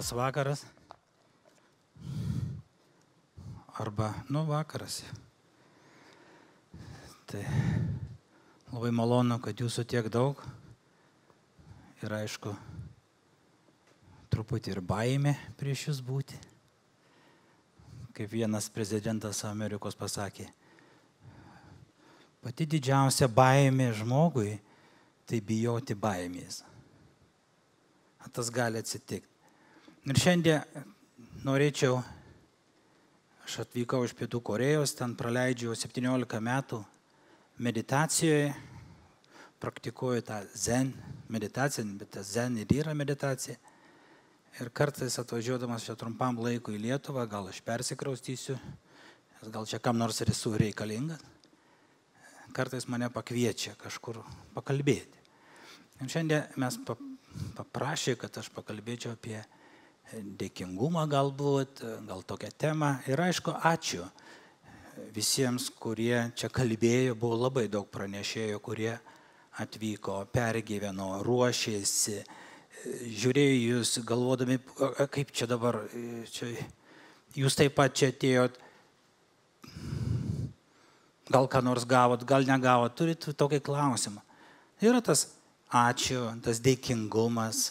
Labas vakaras. Arba, vakaras. Tai labai malonu, kad jūsų tiek daug. Ir aišku, truputį ir baimė prieš jūs būti. Kaip vienas prezidentas Amerikos pasakė, pati didžiausia baimė žmogui tai bijoti baimės. Tas gali atsitikti. Ir šiandien norėčiau, aš atvykau iš Pietų Korėjos, ten praleidžiu 17 metų meditacijoje, praktikuoju tą zen meditaciją, bet ta zen ir yra meditacija. Ir kartais atvažiuodamas čia trumpam laikui į Lietuvą, gal aš persikraustysiu, gal čia kam nors ir esu reikalingas, kartais mane pakviečia kažkur pakalbėti. Ir šiandien mes paprašė, kad aš pakalbėčiau apie dėkingumą galbūt, gal tokią temą. Ir aišku, ačiū visiems, kurie čia kalbėjo, buvo labai daug pranešėjų, kurie atvyko, pergyveno, ruošėsi, žiūrėjo jūs, galvodami, kaip čia dabar, jūs taip pat čia atėjot, gal ką nors gavot, gal negavot, turit tokį klausimą. Yra tas ačiū, tas dėkingumas,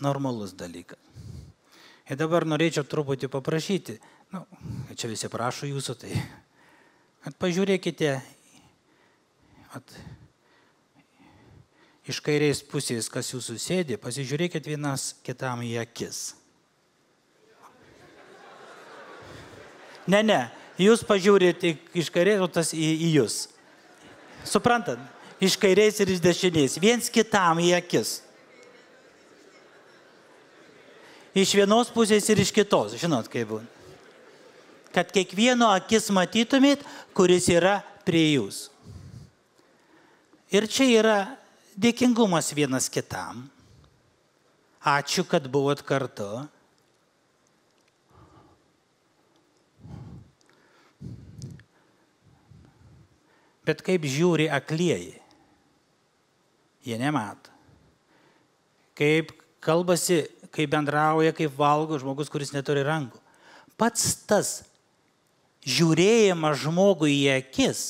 normalus dalykas. Ir dabar norėčiau truputį paprašyti, čia visi prašo jūsų, tai pažiūrėkite iš kairės pusės, kas jūsų sėdi, pasižiūrėkite vienas kitam į akis. Ne, jūs pažiūrėte iš kairės, o tas į jūs. Suprantat? Iš kairės ir iš dešinės, viens kitam į akis. Iš vienos pusės ir iš kitos, žinot kaip būna. Kad kiekvieno akis matytumėt, kuris yra prie jūs. Ir čia yra dėkingumas vienas kitam. Ačiū, kad buvot kartu. Bet kaip žiūri aklieji, jie nemato. Kaip kalbasi, kaip bendrauja, kaip valgo žmogus, kuris neturi rankų. Pats tas žiūrėjimas žmogui į akis,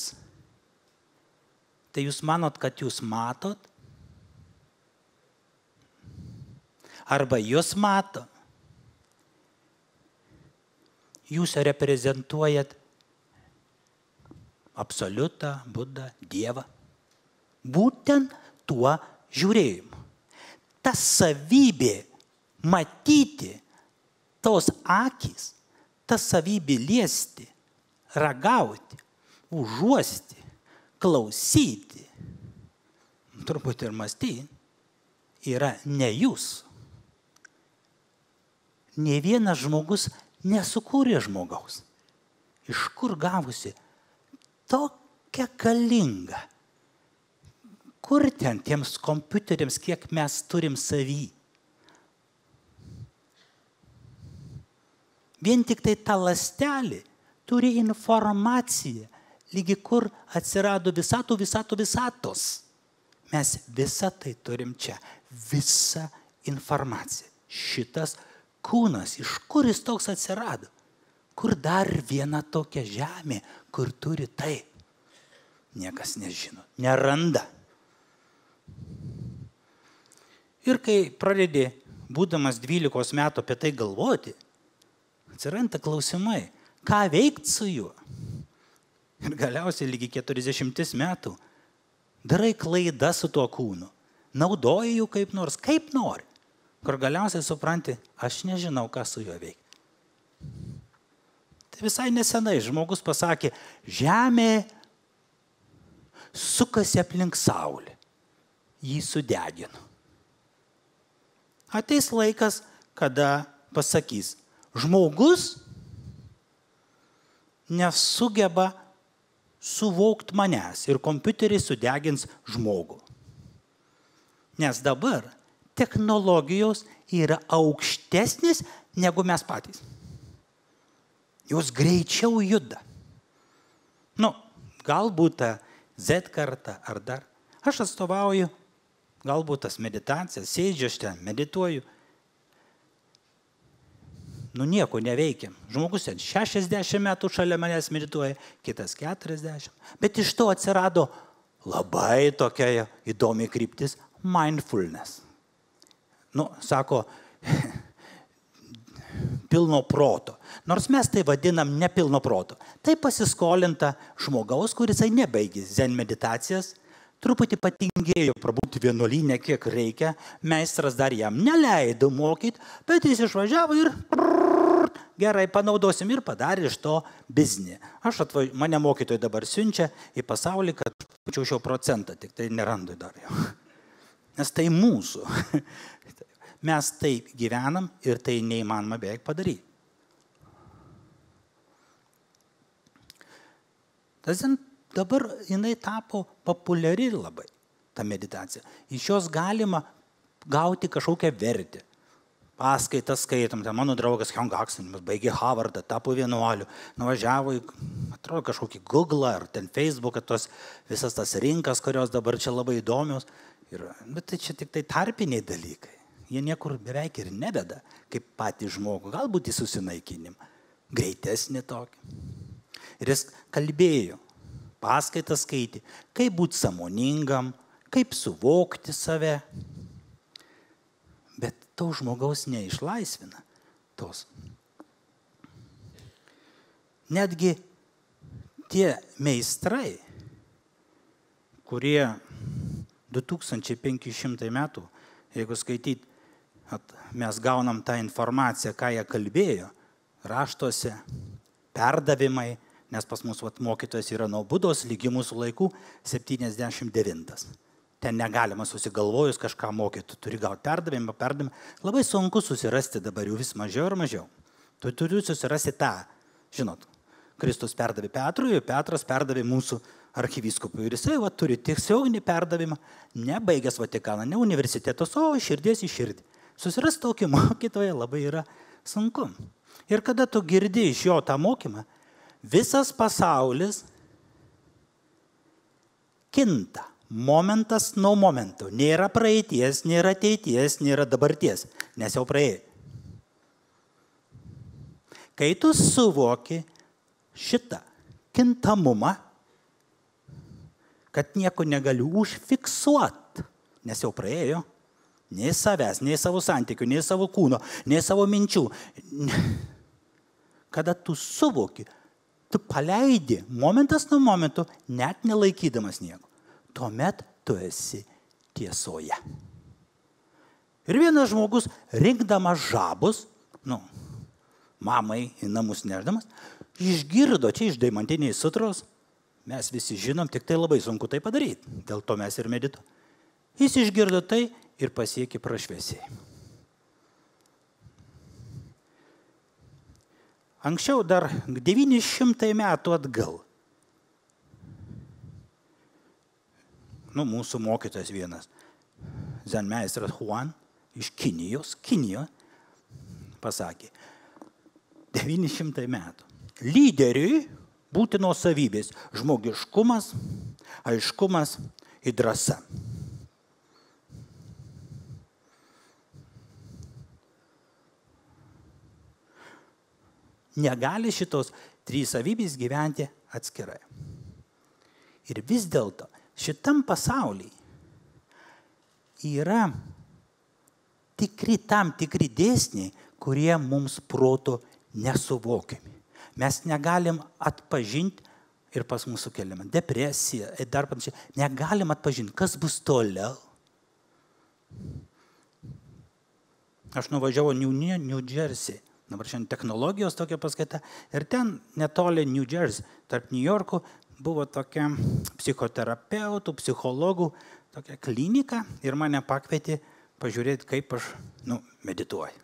tai jūs manot, kad jūs matot? Arba jūs mato? Jūs reprezentuojat absoliutą, Budą, Dievą. Būtent tuo žiūrėjimu. Ta savybė matyti, tos akys, ta savybė liesti, ragauti, užuosti, klausyti, truputį ir mąstyti, yra ne jūs. Nė vienas žmogus nesukūrė žmogaus. Iš kur gavusi tokia galinga? Kur ten tiems kompiuteriams, kiek mes turim savy? Vien tik tai ta ląstelė turi informaciją, lygi kur atsirado visatos. Mes visą tai turim čia, visą informaciją. Šitas kūnas, iš kur jis toks atsirado? Kur dar viena tokia žemė, kur turi tai? Niekas nežino, neranda. Ir kai pradedi, būdamas 12 metų apie tai galvoti, atsiranda klausimai, ką veikti su juo. Ir galiausiai lygi 40 metų darai klaidą su tuo kūnu, naudoji jų kaip nori, kur galiausiai supranti, aš nežinau, ką su juo veikti. Tai visai nesenai žmogus pasakė, žemė sukasi aplink saulę, jį sudegino. Ateis laikas, kada pasakys, žmogus nesugeba suvokti manęs ir kompiuteriai sudegins žmogų. Nes dabar technologijos yra aukštesnės negu mes patys. Jos greičiau juda. Galbūt ta Z karta ar dar. Aš atstovauju galbūt tas meditacijas, sėdžiu aš ten, medituoju. nieko neveikia. Žmogus 60 metų šalia manęs medituoja, kitas 40. Bet iš to atsirado labai tokia įdomi kryptis – mindfulness. Sako, pilno proto. Nors mes tai vadinam nepilno proto. Tai pasiskolinta žmogaus, kuris nebaigė zen meditacijas, truputį patingėjo prabūti vienuolyne, kiek reikia, meistras dar jam neleido mokyti, bet jis išvažiavo ir gerai panaudosim ir padarė iš to biznį. Mane mokytojai dabar siunčia į pasaulį, kad būčiau šio procentą, tik tai nerandu dar jau. Nes tai mūsų. Mes taip gyvenam ir tai neįmanoma beveik padaryti. Dabar jinai tapo populiari labai, ta meditacija. Iš jos galima gauti kažkokią vertę. Paskaitas skaitom, ten mano draugas Hongaksenis baigė Harvardą, tapo vienuoliu, nuvažiavo į, atrodo, kažkokį Google ar ten Facebooką, visas tas rinkas, kurios dabar čia labai įdomios. Bet tai čia tik tai tarpiniai dalykai. Jie niekur beveik ir neveda, kaip patį žmogų, galbūt į susinaikinimą, greitesnį tokį. Ir jis kalbėjo, paskaitas skaitė, kaip būti sąmoningam, kaip suvokti save. Bet to žmogaus neišlaisvina tos. Netgi tie meistrai, kurie 2500 metų, jeigu skaityti, mes gaunam tą informaciją, ką jie kalbėjo, raštuose, perdavimai, nes pas mus mokytojas yra nuo Budos lygi mūsų laikų 79. Ten negalima susigalvojus kažką mokyti, tu turi gauti perdavimą. Labai sunku susirasti dabar jau vis mažiau ir mažiau. Tu turi susirasti tą, žinot, Kristus perdavė Petrui, Petras perdavė mūsų arkivyskupui. Ir jisai turi tiesioginį perdavimą, nebaigęs Vatikaną, ne universitetos, o širdies į širdį. Susirasti tokį mokytoją labai yra sunku. Ir kada tu girdi iš jo tą mokymą, visas pasaulis kinta. Momentas nuo momento. Nėra praeities, nėra ateities, nėra dabarties, nes jau praėjo. Kai tu suvoki šitą kintamumą, kad nieko negaliu užfiksuoti, nes jau praėjo, nei savęs, nei savo santykių, nei savo kūno, nei savo minčių. Kada tu suvoki, tu paleidi momentas nuo momento, net nelaikydamas nieko. Tuomet tu esi tiesoje. Ir vienas žmogus, rinkdamas žabus, mamai į namus nešdamas, išgirdo čia iš Deimantiniai sutros, mes visi žinom, tik tai labai sunku tai padaryti, dėl to mes ir medituojame. Jis išgirdo tai ir pasiekė prašviesiai. Anksčiau dar 900 metų atgal, mūsų mokytojas vienas, zenmeistras Juan iš Kinijos, pasakė, 900 metų. Lyderiui būtinos savybės – žmogiškumas, aiškumas ir drąsa. Negali šitos 3 savybės gyventi atskirai. Ir vis dėlto šitam pasaulyje yra tam tikri dėsniai, kurie mums proto nesuvokiami. Mes negalim atpažinti ir pas mūsų keliamą depresiją ir dar panašiai. Negalim atpažinti, kas bus toliau. Aš nuvažiavau New Jersey. Dabar šiandien technologijos tokia paskaita. Ir ten netoli New Jersey, tarp New Yorko, buvo tokia psichoterapeutų, psichologų, tokia klinika ir mane pakvietė pažiūrėti, kaip aš medituoju.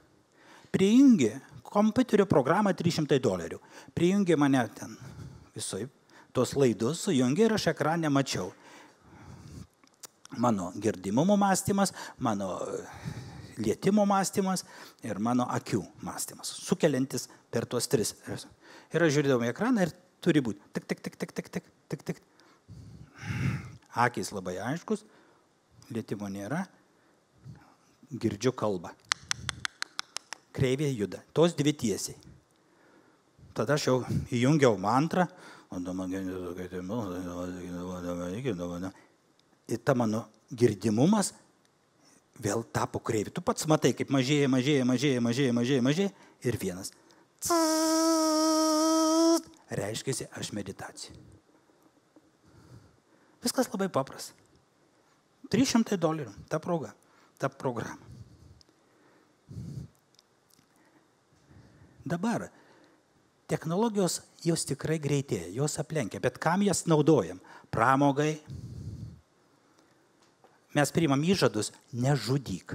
Prijungė kompiuterio programą $300. Prijungė mane ten visai tos laidus, sujungė ir aš ekrane mačiau. Mano girdimumo mąstymas, mano lietimo mąstymas ir mano akių mąstymas, sukeliantis per tuos 3. Ir aš žiūrėdavau į ekraną ir turi būti tik. Akys labai aiškus, lietimo nėra, girdžiu kalbą. kreivė juda, tos dvi tiesiai. Tada aš jau įjungiau mantrą, ir ta mano girdimumas vėl tapo kreivė. Tu pats matai, kaip mažėja ir vienas. Reiškiasi, aš meditacija. Viskas labai paprasta. $300 ta proga, ta programa. Dabar technologijos jos tikrai greitėja, jos aplenkia, bet kam jas naudojam? Pramogai. Mes priimam įžadus, nežudyk.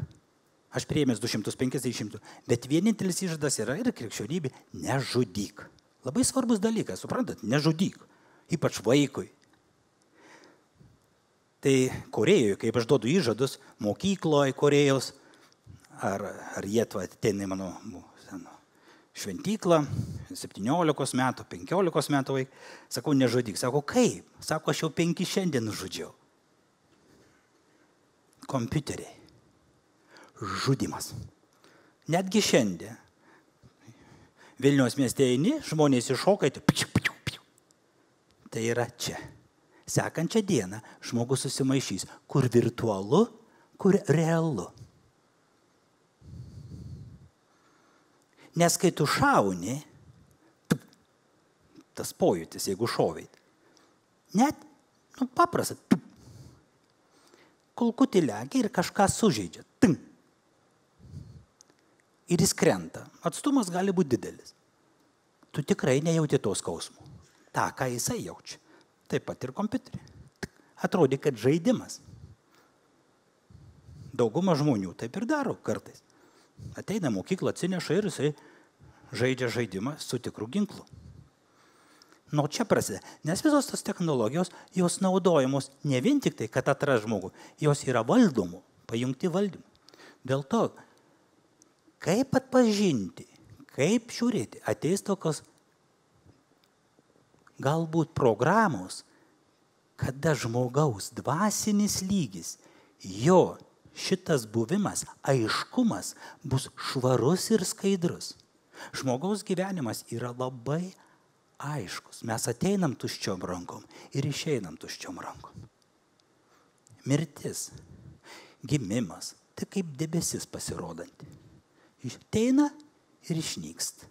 Aš priėmęs 250, bet vienintelis įžadas yra ir krikščionybė, nežudyk. Labai svarbus dalykas, suprantat, nežudyk, ypač vaikui. Tai Korėjoje, kaip aš duodu įžadus, mokykloje Korėjos, ar jie ateina į mano šventyklą, 17 metų, 15 metų vaikai, sakau, nežudyk. Sako, kaip? Sako, aš jau 5 šiandien žudžiau. Kompiuteriai. Žudimas. Netgi šiandien. Vilniaus mieste eini, žmonės iššoka, tai yra čia. Sekančią dieną žmogus susimaišys, kur virtualu, kur realu. Nes kai tu šauni, tas pojūtis, jeigu šovai, net paprasta, kulkutį legia ir kažką sužeidžia. Ir jis krenta. Atstumas gali būti didelis. Tu tikrai nejauti to skausmo. Ta, ką jisai jaučia. Taip pat ir kompiuterį. Atrodė, kad žaidimas. Dauguma žmonių taip ir daro kartais. Ateina mokyklą, atsineša ir jisai žaidžia žaidimą su tikru ginklu. Nuo čia prasideda. Nes visos tos technologijos, jos naudojamos ne vien tik tai, kad atras žmogų. Jos yra valdomų, pajungti valdymų. Dėl to, kaip atpažinti, kaip žiūrėti, ateis tokios galbūt programos, kada žmogaus dvasinis lygis, jo šitas buvimas, aiškumas bus švarus ir skaidrus. Žmogaus gyvenimas yra labai aiškus. Mes ateinam tuščiom rankom ir išeinam tuščiom rankom. Mirtis, gimimas, tai kaip debesis pasirodanti. Ateina ir išnyksta.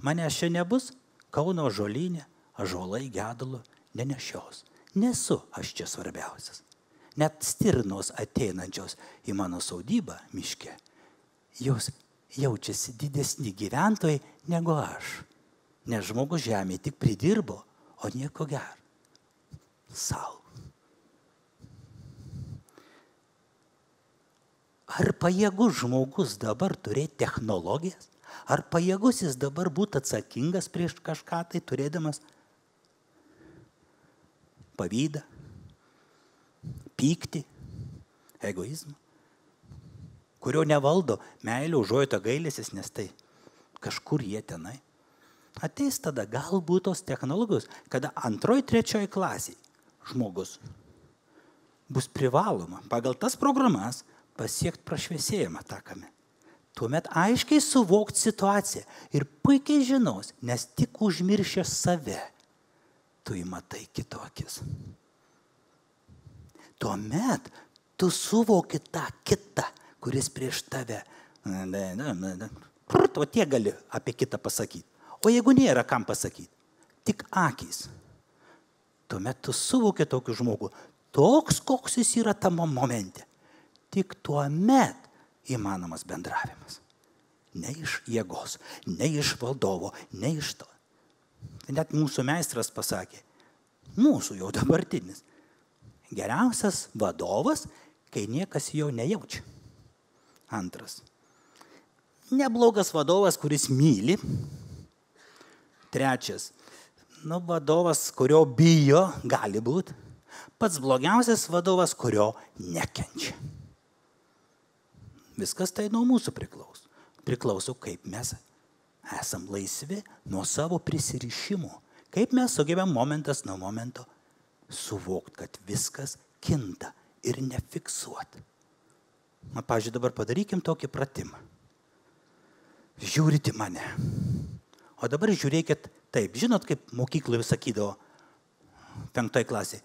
Manęs čia nebus, Kauno ąžuolyne, ąžuolai gedulo nenešios. Nesu aš čia svarbiausias. Net stirnos ateinančios į mano sodybą miške, jos jaučiasi didesni gyventojai negu aš. Nes žmogus žemėje tik pridirbo, o nieko gero. Sau. Ar pajėgus žmogus dabar turėti technologijas? Ar pajėgus jis dabar būtų atsakingas prieš kažką tai, turėdamas pavydą, pyktį, egoizmą, kurio nevaldo meilė, užuojauta, gailestis, nes tai kažkur jie tenai. Ateis tada galbūt tos technologijos, kada 2, 3 klasiai žmogus bus privaloma pagal tas programas pasiekti prašviesėjimą takame. Tuomet aiškiai suvokti situaciją ir puikiai žinos, nes tik užmiršęs save, tu įmatai kito akis. Tuomet tu suvoki tą kitą, kuris prieš tave. O tiek gali apie kitą pasakyti. O jeigu nėra kam pasakyti, tik akys. Tuomet tu suvoki tokį žmogų, toks, koks jis yra tame momente. Tik tuomet įmanomas bendravimas. Ne iš jėgos, ne iš valdovo, ne iš to. Net mūsų meistras pasakė, mūsų jau dabartinis, geriausias vadovas, kai niekas jo nejaučia. Antras, neblogas vadovas, kuris myli. Trečias, vadovas, kurio bijo, gali būti. Pats blogiausias vadovas, kurio nekenčia. Viskas tai nuo mūsų priklauso. Priklauso, kaip mes esam laisvi nuo savo prisirišimų. Kaip mes sugebėm momentas nuo momento suvokti, kad viskas kinta ir nefiksuoti. Pavyzdžiui, dabar padarykim tokį pratimą. žiūrite mane. O dabar žiūrėkit taip. Žinot, kaip mokykloje sakydavo 5 klasėje.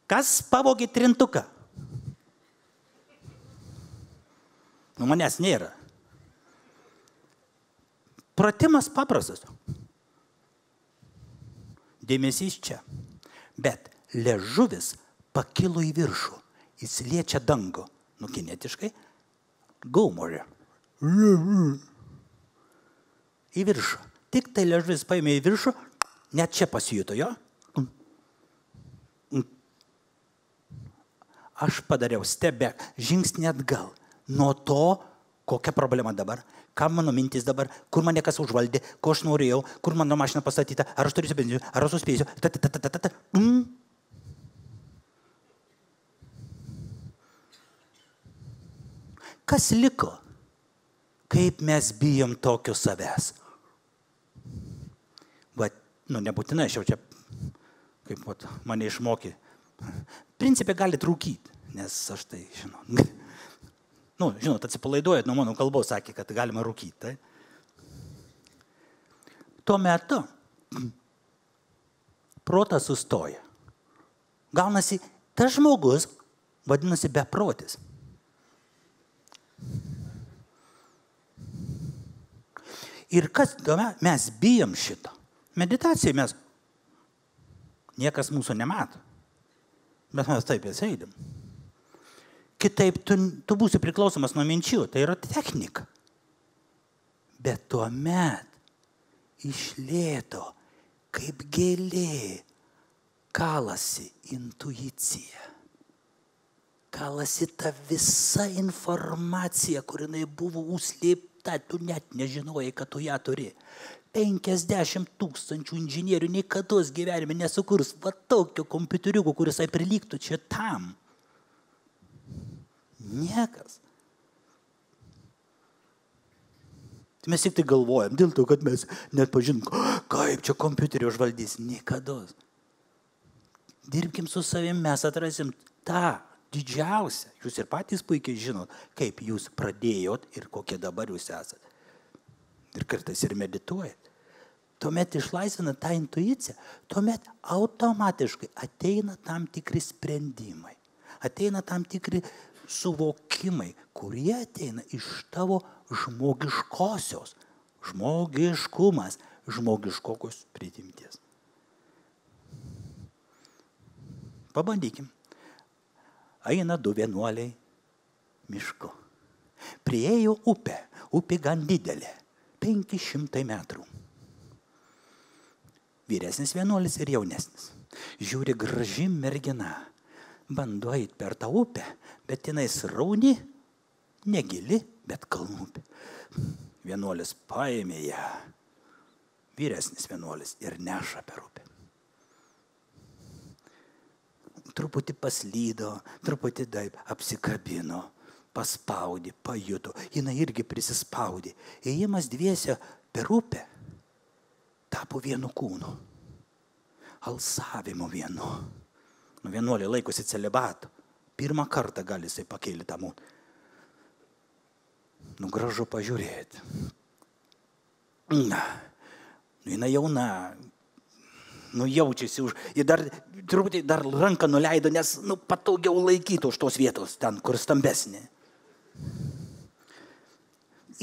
Kas pavogė trintuką? Nu, manęs nėra. Pratimas paprastas. Dėmesys čia. Bet liežuvis pakilo į viršų. Jis liečia dangų. Nu, kinetiškai. Gaumorė. Į viršų. Tik tai liežuvis paėmė į viršų, net čia pasijuto jo. Aš padariau žingsnį atgal. Nuo to, kokia problema dabar, ką mano mintis dabar, kur mane kas užvaldė, ko aš norėjau, kur mano mašina pastatyta, ar aš turiu benzinų, ar aš suspėsiu. Kas liko? Kaip mes bijom tokio savęs? Va, nu nebūtinai, aš jau čia, kaip vat, mane išmokė. Principė galit rūkyti, nes aš tai žinau. Nu, žinot, atsipalaiduojat nuo mano kalbos, sakė, kad galima rūkyti. Tai? Tuo metu protas sustoja. Gaunasi, tas žmogus vadinasi beprotis. Ir kas, mes bijom šito. Meditacijai mes, niekas mūsų nemato. Bet mes taip sėdim. Kitaip tu būsi priklausomas nuo minčių, tai yra technika. Bet tuomet iš lėto, kaip gėlė, kalasi intuicija. Kalasi ta visa informacija, kur jinai buvo užslėpta, tu net nežinojai, kad tu ją turi. 50 000 inžinierių niekados gyvenime nesukurs va tokio kompiuteriuko, kuris prilygtų čia tam. Niekas. Mes tik tai galvojam, dėl to, kad mes net pažinom, kaip čia kompiuterį užvaldys. Niekados. Dirbkim su savim, mes atrasim tą didžiausią. Jūs ir patys puikiai žinot, kaip jūs pradėjot ir kokie dabar jūs esat. Ir kartais ir medituojat. Tuomet išlaisvina tą intuiciją, tuomet automatiškai ateina tam tikri sprendimai, ateina tam tikri suvokimai, kurie ateina iš tavo žmogiškosios, žmogiškumas, žmogiškokos prigimties. Pabandykim. Eina 2 vienuoliai mišku. Priėjo upę, upė gan didelė, 500 metrų. Vyresnis vienuolis ir jaunesnis. Žiūri, graži mergina. Bando eit per tą upę, bet jinai srauni, negili, bet kalnų upė. Vienuolis paėmė ją. Vyresnis vienuolis ir neša per upę. Truputį paslydo, truputį taip apsikabino, paspaudė, pajuto. Jinai irgi prisispaudė. Ėjimas dviese per upę tapo vienu kūnu. Alsavimu vienu. Nu, vienuoliai laikosi celibato. Pirmą kartą gali jisai pakėlti tą mūtą. Nu, gražu pažiūrėti. Nu, jinai jauna. Nu, jaučiasi už... Ir dar, truputį dar ranką nuleido, nes, nu, patogiau laikyti už tos vietos, ten, kur stambesnė.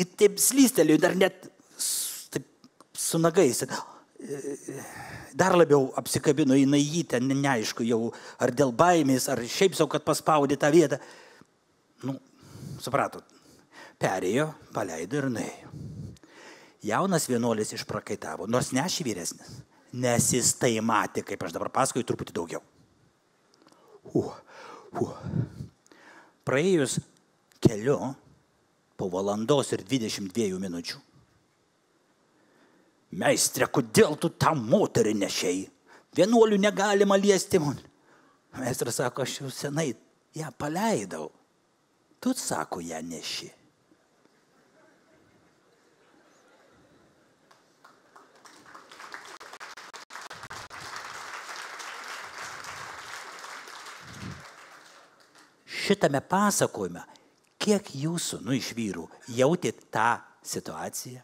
Ir taip slystelėjo, dar net taip, su nagais. Dar labiau apsikabino, jinai jį ten, neaišku jau, ar dėl baimės, ar šiaip sau, kad paspaudė tą vietą. Nu, supratot, perėjo, paleido ir nuėjo. Jaunas vienuolis išprakaitavo, nors ne aš vyresnis, nes jis tai matė, kaip aš dabar pasakoju, truputį daugiau. Praėjus keliu, po 1:22 minučių, meistre, kodėl tu tą moterį nešei? Vienuolių negalima liesti. Meistras sako, aš jau senai ją paleidau. Tu, sako, ją neši. Šitame pasakojime, kiek jūsų, iš vyrų, jautėt tą situacija.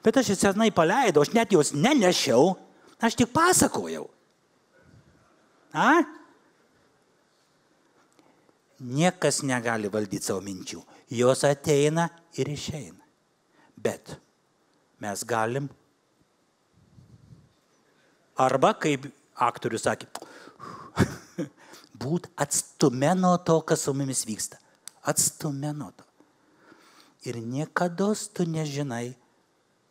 Bet aš jas senai paleidau, aš net jos nenešiau, aš tik pasakojau. Niekas negali valdyti savo minčių. Jos ateina ir išeina. Bet mes galim arba, kaip aktorius sakė, būt atstume nuo to, kas su mumis vyksta. Atstume nuo to. Ir niekados tu nežinai,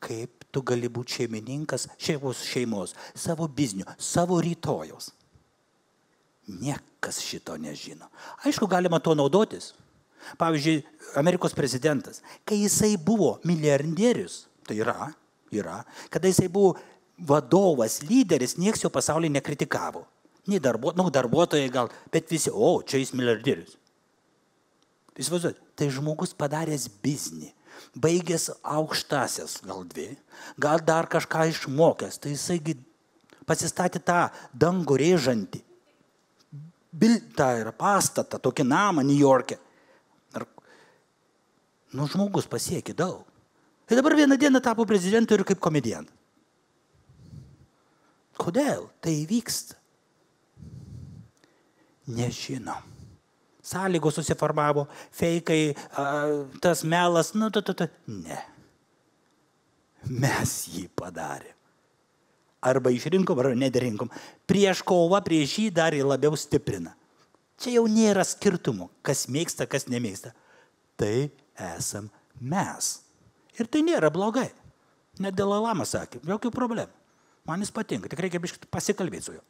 kaip tu gali būti šeimininkas šeimos, savo biznio, savo rytojos. Niekas šito nežino. Aišku, galima tuo naudotis. Pavyzdžiui, Amerikos prezidentas, kai jisai buvo milijardierius, tai yra, kada jisai buvo vadovas, lyderis, nieks jo pasaulyje nekritikavo. Nei darbuotojai gal, bet visi, čia jis milijardierius. Įsivaizduojate, tai žmogus padaręs biznį, baigęs aukštasias, gal 2, gal dar kažką išmokęs, tai jisai pasistatė tą dangų rėžantį, tą yra pastatą, tokį namą New York'e. Žmogus pasiekė daug. Ir dabar vieną dieną tapo prezidentu ir kaip komediantas. Kodėl tai vyksta? Nežinom. Sąlygos susiformavo, feikai, tas melas, ne. Mes jį padarėm. Arba išrinkom, arba nederinkom. Prieš kovą, prieš jį dar labiau stiprina. Čia jau nėra skirtumų, kas mėgsta, kas nemėgsta. Tai esam mes. Ir tai nėra blogai. Net Dalai Lama sakė, jokių problemų. Man jis patinka, tik reikia biškį pasikalbėti su juo.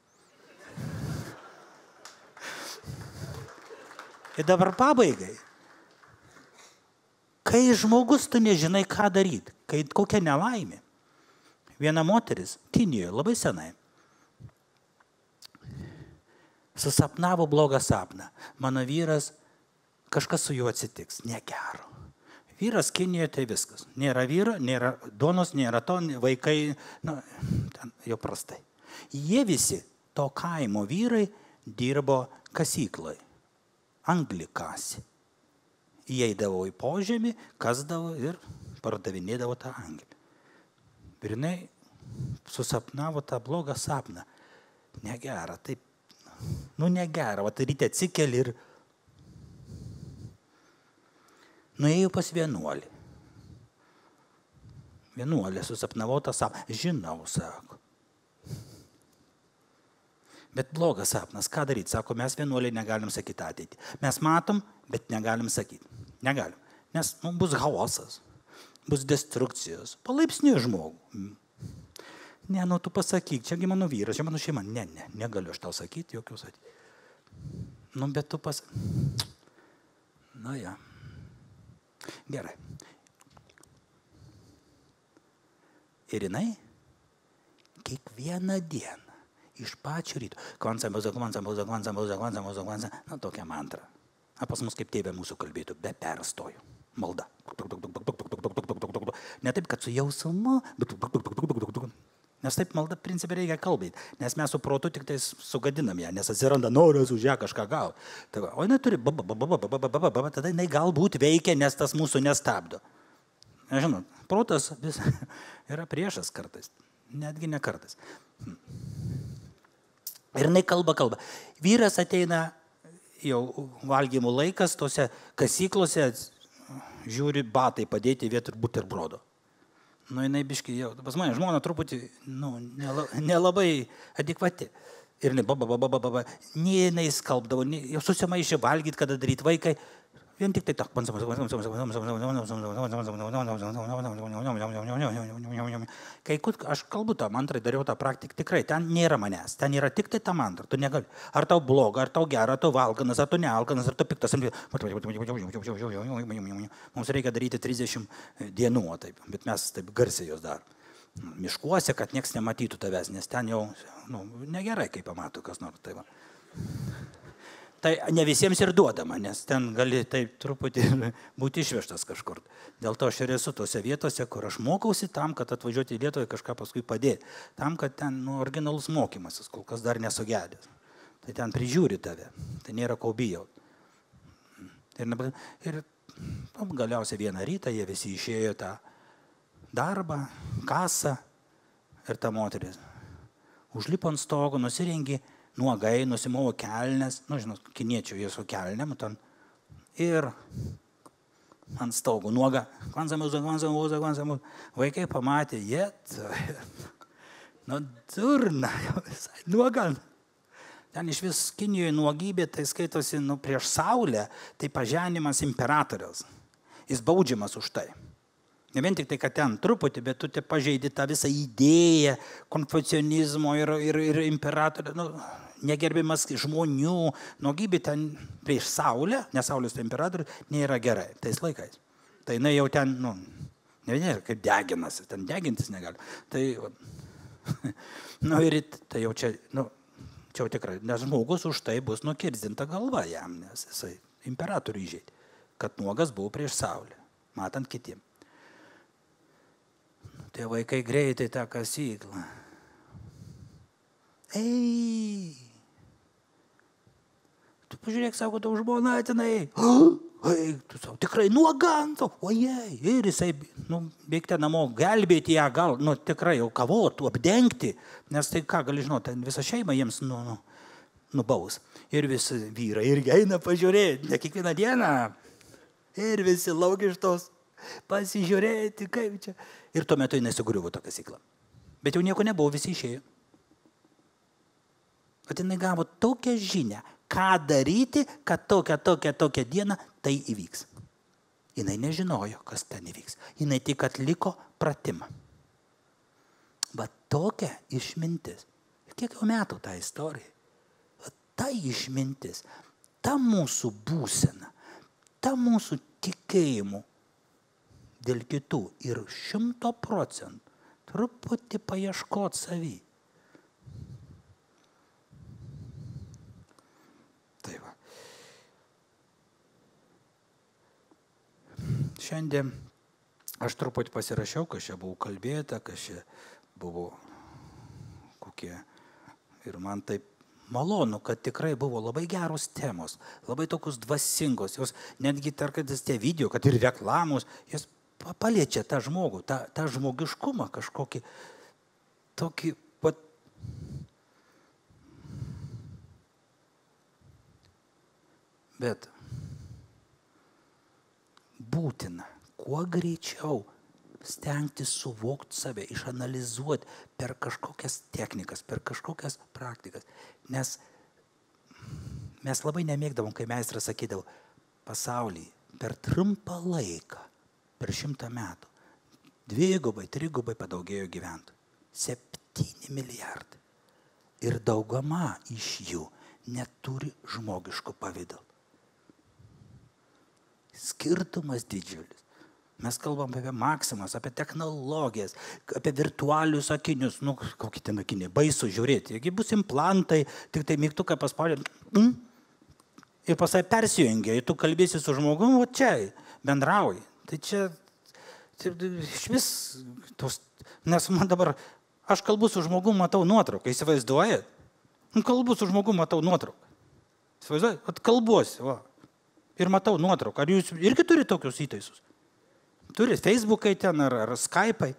Ir dabar pabaigai. Kai žmogus, tu nežinai, ką daryti, kai kokia nelaimė. Viena moteris, Kinijoje, labai senai, susapnavo blogą sapną. Mano vyras, kažkas su juo atsitiks, negero. Vyras Kinijoje, tai viskas. Nėra vyro, nėra duonos, nėra to, vaikai, ten jau prastai. Jie visi, to kaimo vyrai, dirbo kasykloj. Anglį kasė. Įeidavo į požemį, kasdavo ir pardavinėdavo tą anglį. Ir jinai susapnavo tą blogą sapną. Negera, taip, negera, ryte atsikeli ir nuėjau pas vienuolį. Vienuolė susapnavo tą sapną. Žinau, sako. Bet blogas sapnas, ką daryti? Sako, mes vienuoliai negalim sakyti ateitį. Mes matom, bet negalim sakyti. Negalim. Nes bus chaosas, bus destrukcijos. Palaipsniui žmogų. Ne, tu pasakyk, čiagi mano vyras, čia mano šeima. Ne, negaliu aš tau sakyti, jokios ateitį. Bet tu pasakyk. Ja. Gerai. Ir jinai kiekvieną dieną iš pačio ryto. Kvansa, tokia mantra. Pas mus kaip tėvė mūsų kalbėtų, be perstojų. Malda. Ne taip, kad su jausmu. Nes taip malda principė reikia kalbėti. Nes mes su protu tik tai sugadinam ją, nes atsiranda noras už ją kažką gauti. O jinai turi tada jinai galbūt veikia, nes tas mūsų nestabdo. Nežinau, protas yra priešas kartais. Netgi ne kartais. Ir jinai kalba. Vyras ateina jau valgymų laikas, tose kasyklose žiūri batai padėti vietoj buterbrodo. Jinai biškai jau, pas mane žmona truputį, nelabai adekvati. Ir jinai skalbdavo, jau susimaišė valgyti, kada daryti vaikai. Vien tik tai tak. Kai aš kalbu tą mantrą, dariau tą praktiką, tikrai, ten nėra manęs, ten yra tik tai tą mantrą, tu negali. Ar tau bloga, ar tau gera, ar tau valganas, ar tu nealkanas, ar tu piktas. Mums reikia daryti 30 dienų, taip, bet mes taip garsiai jos darom. Miškuose, kad nieks nematytų tavęs, nes ten jau negerai, kai pamato kas nors. Tai ne visiems ir duodama, nes ten gali taip truputį būti išvežtas kažkur. Dėl to aš ir esu tose vietose, kur aš mokausi tam, kad atvažiuoti į Lietuvą kažką paskui padėti. Tam, kad ten originalus mokymasis, kol kas dar nesugedęs. Tai ten prižiūri tave, tai nėra ko bijau. Ir Galiausiai vieną rytą jie visi išėjo tą darbą, kasą ir ta moteris užlipo ant stogo, nusirengė nuogai, nusimavo kelnes, žinot, kiniečių jie su kelnėm, ir ant stogo nuoga. Vaikai pamatė, durna, visai nuoga. Ten iš vis Kinijoje nuogybė, tai skaitosi prieš saulę, tai paženimas imperatoriaus. Jis baudžiamas už tai. Ne vien tik tai, kad ten truputį, bet tu te pažeidi tą visą idėją konfucionizmo ir imperatorių, negerbimas žmonių, nuogybė ten prieš saulę, nes saulės tai imperatorius, nėra gerai tais laikais. Tai jinai jau ten, ne, kaip deginasi, ten degintis negali. Tai, ir tai jau čia, čia jau tikrai, nes žmogus už tai bus nukirzdinta galva jam, nes jisai imperatorių įžeidė, kad nuogas buvo prieš saulę, matant kitiem. Tie vaikai greitai tą kasyklą. Ei! Tu pažiūrėk, sako, tau žmona atinai. Ei, tu savo, tikrai nuoganto. Ojei, ir jisai, bėgti namo, gelbėti ją gal, tikrai jau kavotų, apdengti. Nes tai ką, gali žinoti, visą šeimą jiems, nubaus. Ir visi vyrai irgi eina pažiūrėti, ne kiekvieną dieną. Ir visi lauk iš tos pasižiūrėti, kaip čia. Ir tuo metu jinai sugriuvo tą kasyklą. Bet jau nieko nebuvo, visi išėjo. Bet jinai gavo tokią žinią, ką daryti, kad tokią dieną tai įvyks. Jinai nežinojo, kas ten įvyks. Jinai tik atliko pratimą. Bet tokia išmintis. Ir kiek jau metų ta istorija. Ta išmintis, ta mūsų būsena, ta mūsų tikėjimu dėl kitų ir 100% truputį paieškot savį. Tai va. Šiandien aš truputį pasirašiau, kas čia buvo kalbėta, kas čia buvo kokie. Ir man taip malonu, kad tikrai buvo labai geros temos, labai tokios dvasingos. Jos netgi tarkadis tie video, kad ir reklamos, jos paliečia tą žmogų, tą žmogiškumą kažkokį tokį pat. Bet būtina kuo greičiau stengtis suvokti save, išanalizuoti per kažkokias technikas, per kažkokias praktikas. Nes mes labai nemėgdavom, kai meistras sakydavo, pasaulyje per trumpą laiką, per 100 metų, 2, 3 padaugėjo gyventojų. 7 milijardai. Ir dauguma iš jų neturi žmogiško pavidalo. Skirtumas didžiulis. Mes kalbam apie maksimas, apie technologijas, apie virtualius akinius. Kokie ten akiniai, baisu žiūrėti. Jeigu bus implantai, tik tai mygtuką paspaudė, ir pasai persijungia, ir tu kalbėsi su žmogum, o čia bendrauji. Tai čia iš vis, nes man dabar, aš kalbu su žmogum, matau nuotrauką, įsivaizduojat? Kalbu su žmogum, matau nuotrauką. Įsivaizduojat? Kalbuosi, va. Ir matau nuotrauką. Ar jūs irgi turite tokius įtaisus? Turite Facebookai ten ar Skype'ai?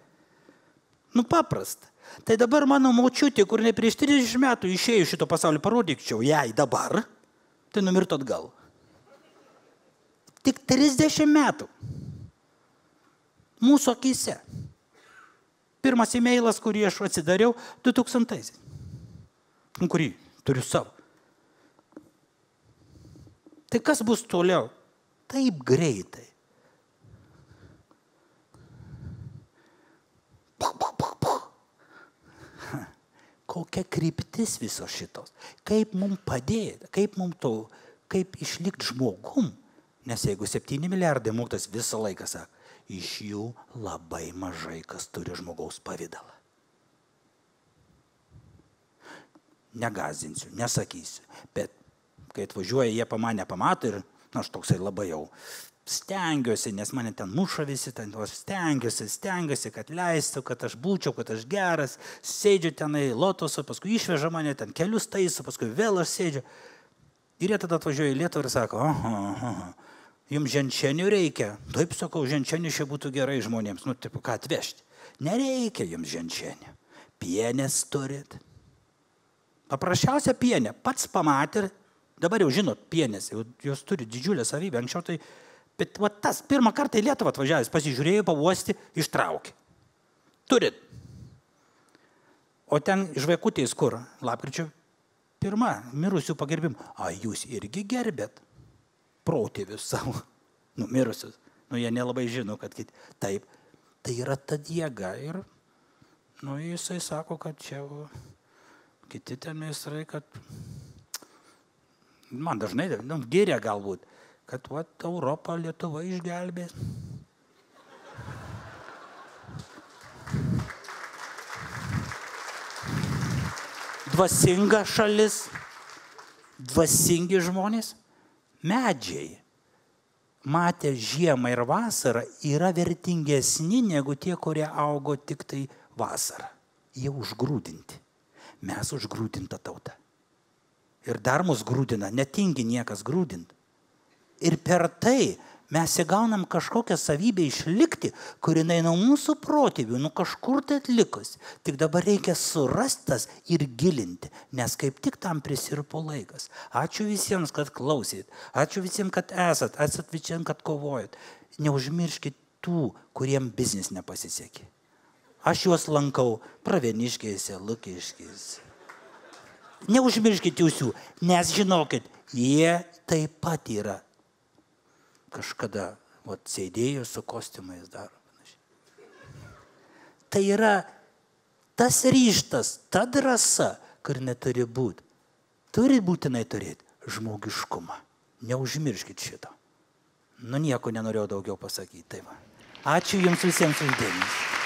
Paprasta. Tai dabar mano močiutė, kur ne prieš 30 metų išėjo šito pasaulio, parodykčiau jai dabar, tai numirtų atgal. Tik 30 metų. Mūsų akyse. Pirmas e-mailas, kurį aš atsidariau 2000-aisiais. Kurį turiu savo. Tai kas bus toliau? Taip greitai. Kokia kryptis visos šitos? Kaip mums padėti? Kaip išlikti žmogum? Nes jeigu 7 milijardai mūtas visą laiką sako, iš jų labai mažai kas turi žmogaus pavidalą. Negazdinsiu, nesakysiu, bet kai atvažiuoja, jie mane pamato ir aš toksai labai jau stengiuosi, nes mane ten muša visi, ten stengiuosi, kad leistų, kad aš būčiau, kad aš geras, sėdžiu tenai lotosu, paskui išveža mane, ten kelius taiso, paskui vėl aš sėdžiu. Ir jie tada atvažiuoja į Lietuvą ir sako, Jums ženšenių reikia? Taip sakau, ženšenių čia būtų gerai žmonėms. Nu, taip, ką atvežti? Nereikia jums ženšenių. Pienės turit. Paprasčiausia pienė. Pats pamatė, dabar jau žinot, pienės, jos turi didžiulę savybę. Anksčiau tai, bet va, tas pirmą kartą į Lietuvą atvažiavęs, pasižiūrėjo, pavosti, ištraukė. Turit. O ten žvaikutės kur? Lapkričio 1, mirusių pagerbimų. A, jūs irgi gerbėt protėvius savo, mirusius. Jie nelabai žino, kad taip. Tai yra ta jėga ir, jisai sako, kad čia kiti ten meistrai, kad man dažnai, gyrė galbūt, kad Europą Lietuva išgelbės. Dvasinga šalis, dvasingi žmonės, medžiai, matę žiemą ir vasarą, yra vertingesni negu tie, kurie augo tik tai vasarą. Jie užgrūdinti. Mes užgrūdinta tauta. Ir dar mus grūdina, netingi niekas grūdinti. Ir per tai mes įgaunam kažkokią savybę išlikti, kuri nuo mūsų protėvių, kažkur tai atlikus. Tik dabar reikia surastas ir gilinti, nes kaip tik tam prisirpo laikas. Ačiū visiems, kad klausėt. Ačiū visiems, kad esat visiems, kad kovojat. Neužmirškit tų, kuriem biznis nepasisekė. Aš juos lankau Pravieniškėse, Lukiškėse. Neužmirškit jūsų, nes žinokit, jie taip pat yra. Kažkada sėdėjo su kostiumais daro. Tai yra tas ryžtas, ta drąsa, kur neturi būti. Turi būtinai turėti žmogiškumą. Neužmirškit šito. Nieko nenorėjau daugiau pasakyti. Tai va. Ačiū jums visiems už dėmesį.